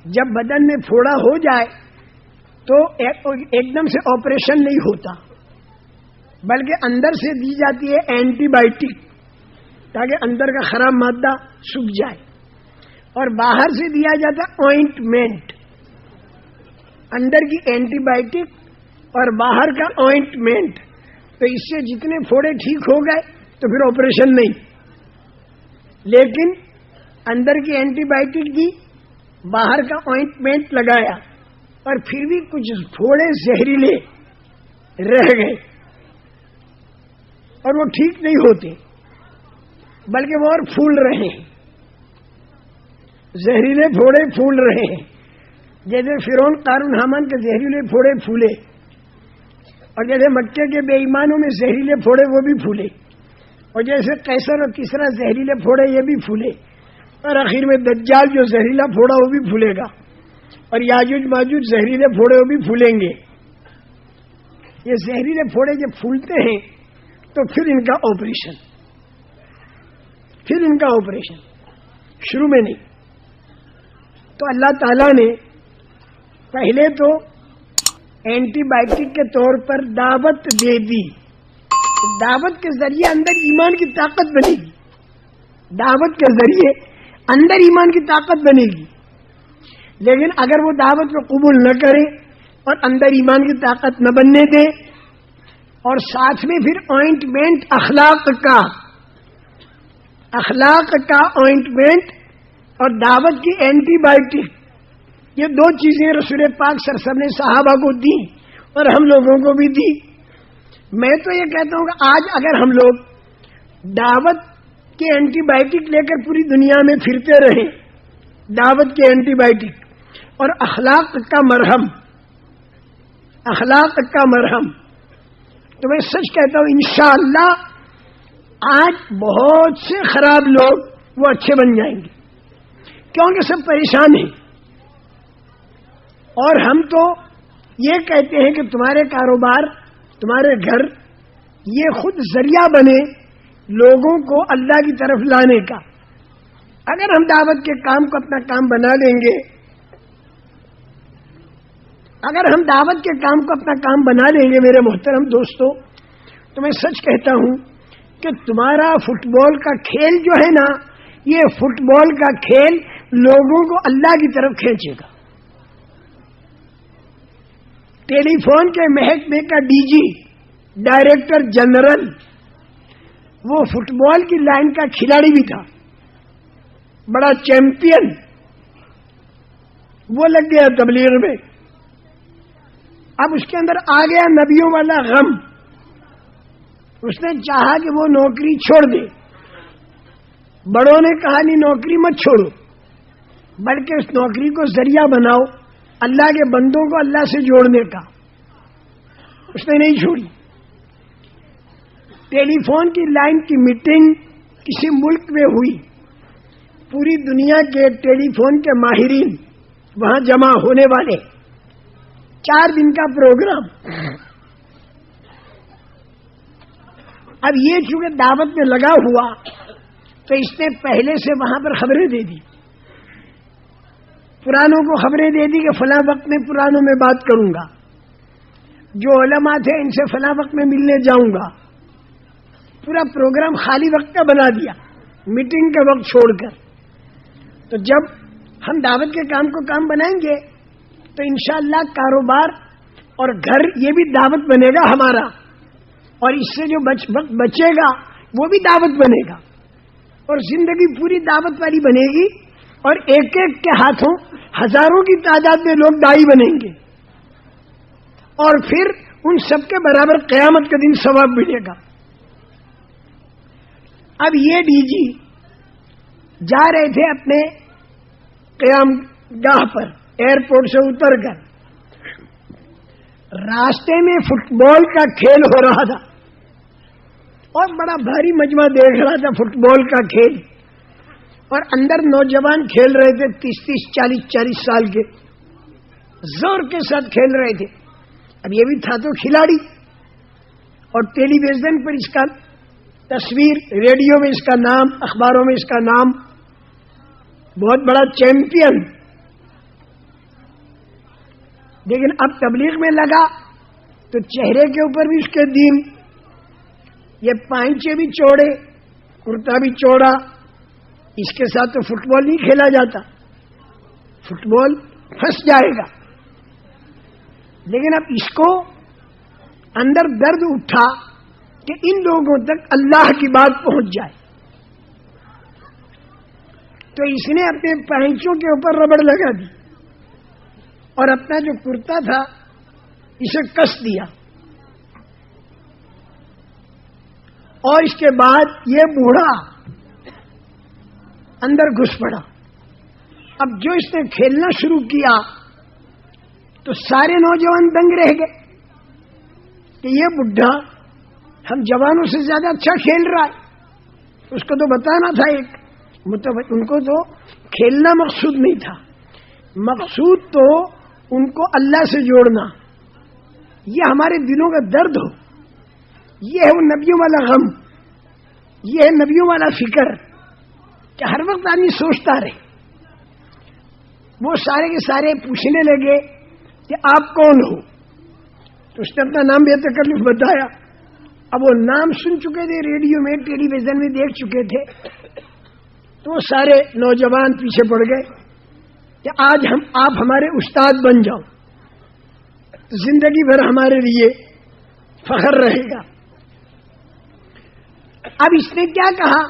جب بدن میں پھوڑا ہو جائے تو ایک دم سے آپریشن نہیں ہوتا، بلکہ اندر سے دی جاتی ہے اینٹی بائیوٹک تاکہ اندر کا خراب مادہ سوکھ جائے، اور باہر سے دیا جاتا آئنٹمنٹ، اندر کی اینٹی بائیوٹک اور باہر کا آئنٹمنٹ. تو اس سے جتنے پھوڑے ٹھیک ہو گئے تو پھر آپریشن نہیں، لیکن اندر کی اینٹی بائیوٹک دی، باہر کا آئنٹمنٹ لگایا، اور پھر بھی کچھ پھوڑے زہریلے رہ گئے اور وہ ٹھیک نہیں ہوتے، بلکہ وہ اور پھول رہے ہیں، زہریلے پھوڑے پھول رہے ہیں. جیسے فرعون قارون حامان کے زہریلے پھوڑے پھولے، اور جیسے مکے کے بے ایمانوں میں زہریلے پھوڑے وہ بھی پھولے، اور جیسے قیصر اور کسریٰ زہریلے پھوڑے یہ بھی پھولے، اور آخر میں دجال جو زہریلا پھوڑا وہ بھی پھولے گا، اور یاجوج ماجوج زہریلے پھوڑے وہ بھی پھولیں گے. یہ زہریلے پھوڑے جب پھولتے ہیں تو پھر ان کا آپریشن شروع میں نہیں. تو اللہ تعالیٰ نے پہلے تو اینٹی بائیوٹک کے طور پر دعوت دے دی، دعوت کے ذریعے اندر ایمان کی طاقت بنے گی، دعوت کے ذریعے اندر ایمان کی طاقت بنے گی. لیکن اگر وہ دعوت کو قبول نہ کرے اور اندر ایمان کی طاقت نہ بننے دے، اور ساتھ میں پھر آئنٹمنٹ اخلاق کا آئنٹمنٹ اور دعوت کی اینٹی بائیوٹک، یہ دو چیزیں رسول پاک صلی اللہ علیہ وسلم نے صحابہ کو دی اور ہم لوگوں کو بھی دی. میں تو یہ کہتا ہوں کہ آج اگر ہم لوگ دعوت کے اینٹی بائیوٹک لے کر پوری دنیا میں پھرتے رہیں، دعوت کے اینٹی بائیوٹک اور اخلاق کا مرہم، تو میں سچ کہتا ہوں انشاءاللہ آج بہت سے خراب لوگ وہ اچھے بن جائیں گے، کیونکہ سب پریشان ہیں. اور ہم تو یہ کہتے ہیں کہ تمہارے کاروبار، تمہارے گھر یہ خود ذریعہ بنے لوگوں کو اللہ کی طرف لانے کا. اگر ہم دعوت کے کام کو اپنا کام بنا لیں گے، میرے محترم دوستو، تو میں سچ کہتا ہوں کہ تمہارا فٹ بال کا کھیل جو ہے نا، یہ فٹ بال کا کھیل لوگوں کو اللہ کی طرف کھینچے گا. ٹیلی فون کے محکمے کا ڈی جی، ڈائریکٹر جنرل، وہ فٹ بال کی لائن کا کھلاڑی بھی تھا، بڑا چیمپئن، وہ لگ گیا تبلیغ میں. اب اس کے اندر آ گیا نبیوں والا غم، اس نے چاہا کہ وہ نوکری چھوڑ دے. بڑوں نے کہا نہیں، نوکری مت چھوڑو، بلکہ اس نوکری کو ذریعہ بناؤ اللہ کے بندوں کو اللہ سے جوڑنے کا. اس نے نہیں چھوڑی. ٹیلی فون کی لائن کی میٹنگ کسی ملک میں ہوئی، پوری دنیا کے ٹیلی فون کے ماہرین وہاں جمع ہونے والے، 4 دن کا پروگرام. اب یہ چونکہ دعوت میں لگا ہوا تو اس نے پہلے سے وہاں پر خبریں دے دی، پرانوں کو خبریں دے دی کہ فلاں وقت میں پرانوں میں بات کروں گا، جو علماء تھے ان سے فلاں وقت میں ملنے جاؤں گا. پورا پروگرام خالی وقت کا بنا دیا، میٹنگ کا وقت چھوڑ کر. تو جب ہم دعوت کے کام کو کام بنائیں گے تو انشاءاللہ کاروبار اور گھر یہ بھی دعوت بنے گا ہمارا، اور اس سے جو وقت بچے گا وہ بھی دعوت بنے گا، اور زندگی پوری دعوت والی بنے گی. اور ایک ایک کے ہاتھوں ہزاروں کی تعداد میں لوگ دائی بنیں گے، اور پھر ان سب کے برابر قیامت کے دن ثواب ملے گا. اب یہ ڈی جی جا رہے تھے اپنے قیام گاہ پر، ایئرپورٹ سے اتر کر، راستے میں فٹ بال کا کھیل ہو رہا تھا، اور بڑا بھاری مجمع دیکھ رہا تھا فٹ بال کا کھیل. اور اندر نوجوان کھیل رہے تھے، 30 40 سال کے، زور کے ساتھ کھیل رہے تھے. اب یہ بھی تھا تو کھلاڑی، اور ٹیلی ویژن پر اس کا تصویر، ریڈیو میں اس کا نام، اخباروں میں اس کا نام، بہت بڑا چیمپئن. لیکن اب تبلیغ میں لگا تو چہرے کے اوپر بھی اس کے دین، یہ پائنچے بھی چوڑے، کرتا بھی چوڑا، اس کے ساتھ تو فٹ بال نہیں کھیلا جاتا، فٹ بال پھنس جائے گا۔ لیکن اب اس کو اندر درد اٹھا کہ ان لوگوں تک اللہ کی بات پہنچ جائے، تو اس نے اپنے پائنچوں کے اوپر ربڑ لگا دی اور اپنا جو کرتا تھا اسے کس دیا، اور اس کے بعد یہ بوڑھا اندر گھس پڑا۔ اب جو اس نے کھیلنا شروع کیا تو سارے نوجوان دنگ رہ گئے کہ یہ بڈھا ہم جوانوں سے زیادہ اچھا کھیل رہا ہے۔ اس کو تو بتانا تھا، ان کو تو کھیلنا مقصود نہیں تھا، مقصود تو ان کو اللہ سے جوڑنا، یہ ہمارے دلوں کا درد ہو، یہ ہے وہ نبیوں والا غم، یہ ہے نبیوں والا فکر کہ ہر وقت آدمی سوچتا رہے۔ وہ سارے کے سارے پوچھنے لگے کہ آپ کون ہو؟ تو اس نے اپنا نام بے تکلف بتایا۔ اب وہ نام سن چکے تھے، ریڈیو میں ٹیلی ویژن میں دیکھ چکے تھے، تو وہ سارے نوجوان پیچھے پڑ گئے کہ آج آپ ہمارے استاد بن جاؤ، زندگی بھر ہمارے لیے فخر رہے گا۔ اب اس نے کیا کہا،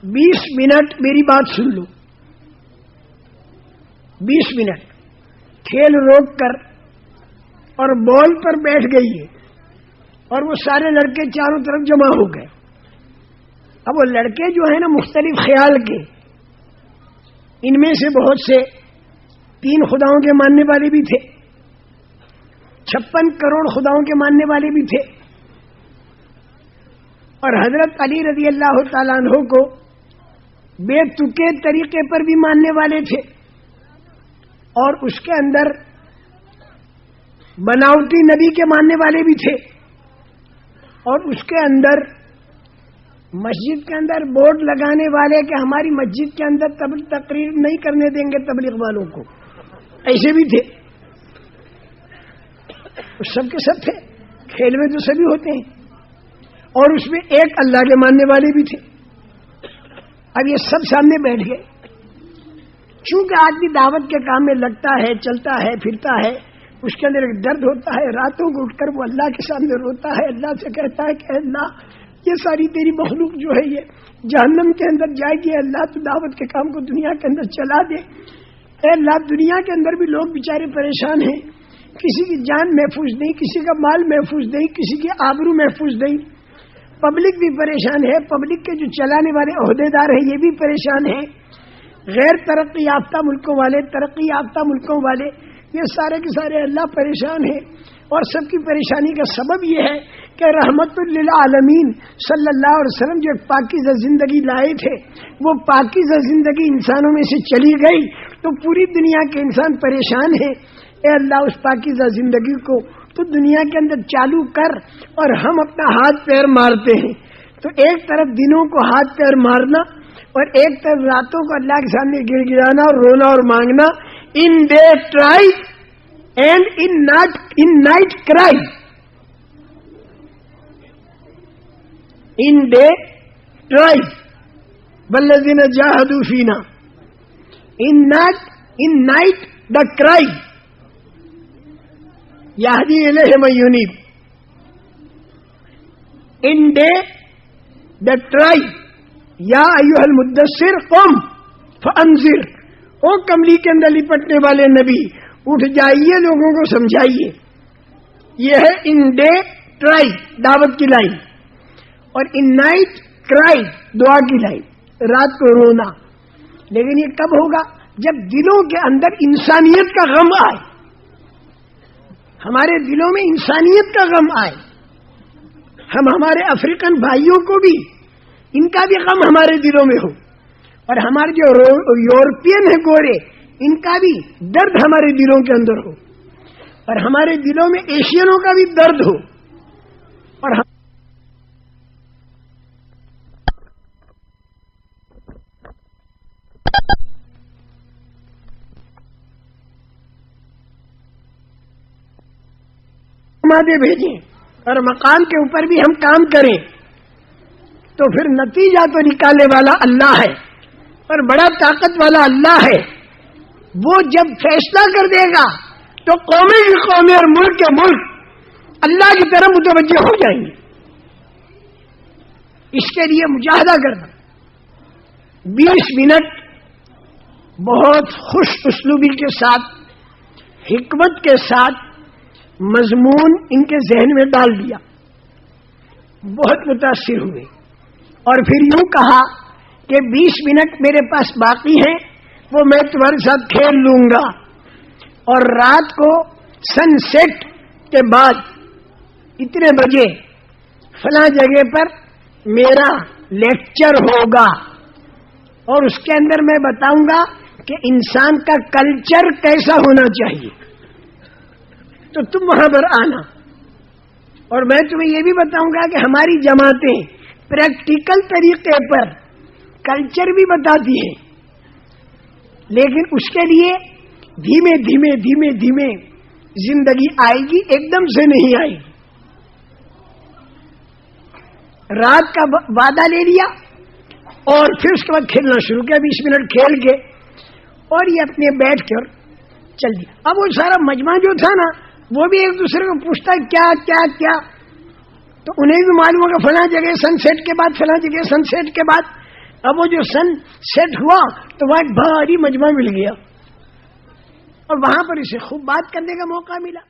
20 منٹ میری بات سن لو۔ 20 منٹ کھیل روک کر اور بال پر بیٹھ گئی ہے، اور وہ سارے لڑکے چاروں طرف جمع ہو گئے۔ اب وہ لڑکے جو ہیں نا مختلف خیال کے، ان میں سے بہت سے 3 خداؤں کے ماننے والے بھی تھے، 56 کروڑ خداؤں کے ماننے والے بھی تھے، اور حضرت علی رضی اللہ تعالیٰ عنہ کو بے تکے طریقے پر بھی ماننے والے تھے، اور اس کے اندر بناوٹی نبی کے ماننے والے بھی تھے، اور اس کے اندر مسجد کے اندر بورڈ لگانے والے کہ ہماری مسجد کے اندر تقریر نہیں کرنے دیں گے تبلیغ والوں کو، ایسے بھی تھے۔ سب کے سب تھے، کھیل میں تو سبھی ہوتے ہیں، اور اس میں ایک اللہ کے ماننے والے بھی تھے۔ اب یہ سب سامنے بیٹھ گئے۔ چونکہ آدمی دعوت کے کام میں لگتا ہے، چلتا ہے، پھرتا ہے، اس کے اندر ایک درد ہوتا ہے، راتوں کو اٹھ کر وہ اللہ کے سامنے روتا ہے، اللہ سے کہتا ہے کہ اللہ یہ ساری تیری مخلوق جو ہے یہ جہنم کے اندر جائے گی، اللہ تو دعوت کے کام کو دنیا کے اندر چلا دے۔ اے اللہ، دنیا کے اندر بھی لوگ بیچارے پریشان ہیں، کسی کی جان محفوظ نہیں، کسی کا مال محفوظ نہیں، کسی کی آبرو محفوظ نہیں، پبلک بھی پریشان ہے، پبلک کے جو چلانے والے عہدیدار ہیں یہ بھی پریشان ہیں، غیر ترقی یافتہ ملکوں والے، ترقی یافتہ ملکوں والے، یہ سارے کے سارے اللہ پریشان ہیں۔ اور سب کی پریشانی کا سبب یہ ہے کہ رحمت للعالمین صلی اللہ علیہ وسلم جو ایک پاکیزہ زندگی لائے تھے، وہ پاکیزہ زندگی انسانوں میں سے چلی گئی تو پوری دنیا کے انسان پریشان ہیں۔ اے اللہ، اس پاکیزہ زندگی کو تو دنیا کے اندر چالو کر، اور ہم اپنا ہاتھ پیر مارتے ہیں۔ تو ایک طرف دنوں کو ہاتھ پیر مارنا اور ایک طرف راتوں کو اللہ کے سامنے گر گرانا اور رونا اور مانگنا، in day try and in night کرائی، ان ڈے ٹرائی والذین جاہدوا فینا، ان نائٹ دا کرائی یہدی الیہ من ینیب، ان ڈے دا ٹرائی یا ایھا المدثر قم فانذر، او کملی کے اندر لپٹنے والے نبی اٹھ جائیے، لوگوں کو سمجھائیے۔ یہ ہے ان ڈے ٹرائی دعوت کی لائن، اور ان نائٹ کرائی دعا کی لائن، رات کو رونا۔ لیکن یہ کب ہوگا؟ جب دلوں کے اندر انسانیت کا غم آئے، ہمارے دلوں میں انسانیت کا غم آئے، ہم ہمارے افریقن بھائیوں کو بھی ان کا بھی غم ہمارے دلوں میں ہو، اور ہمارے جو یورپین ہیں گورے، ان کا بھی درد ہمارے دلوں کے اندر ہو، اور ہمارے دلوں میں ایشینوں کا بھی درد ہو، اور مادے بھیجیں اور مقام کے اوپر بھی ہم کام کریں تو پھر نتیجہ تو نکالنے والا اللہ ہے اور بڑا طاقت والا اللہ ہے. وہ جب فیصلہ کر دے گا تو قومیں کی قومیں اور ملک کے ملک اللہ کی طرف متوجہ ہو جائیں گے. اس کے لیے مجاہدہ کرنا. 20 منٹ بہت خوش اسلوبی کے ساتھ حکمت کے ساتھ مضمون ان کے ذہن میں ڈال دیا. بہت متاثر ہوئے اور پھر یوں کہا کہ 20 منٹ میرے پاس باقی ہیں وہ میں تمہارے ساتھ کھیل لوں گا اور رات کو سن سیٹ کے بعد اتنے بجے فلاں جگہ پر میرا لیکچر ہوگا اور اس کے اندر میں بتاؤں گا کہ انسان کا کلچر کیسا ہونا چاہیے. تو تم وہاں پر آنا اور میں تمہیں یہ بھی بتاؤں گا کہ ہماری جماعتیں پریکٹیکل طریقے پر کلچر بھی بتاتی ہیں لیکن اس کے لیے دھیمے دھیمے دھیمے دھیمے زندگی آئے گی، ایک دم سے نہیں آئے گی. رات کا وعدہ لے لیا اور پھر اس کے بعد کھیلنا شروع کیا. 20 منٹ کھیل کے اور یہ اپنے بیٹھ کر چل دیا. اب وہ سارا مجمع جو تھا نا وہ بھی ایک دوسرے کو پوچھتا ہے کیا کیا کیا، تو انہیں بھی معلوم ہوگا فلاں جگہ سن سیٹ کے بعد فلاں جگہ سن سیٹ کے بعد. اب وہ جو سن سیٹ ہوا تو وہاں ایک بھاری مجمع مل گیا اور وہاں پر اسے خوب بات کرنے کا موقع ملا.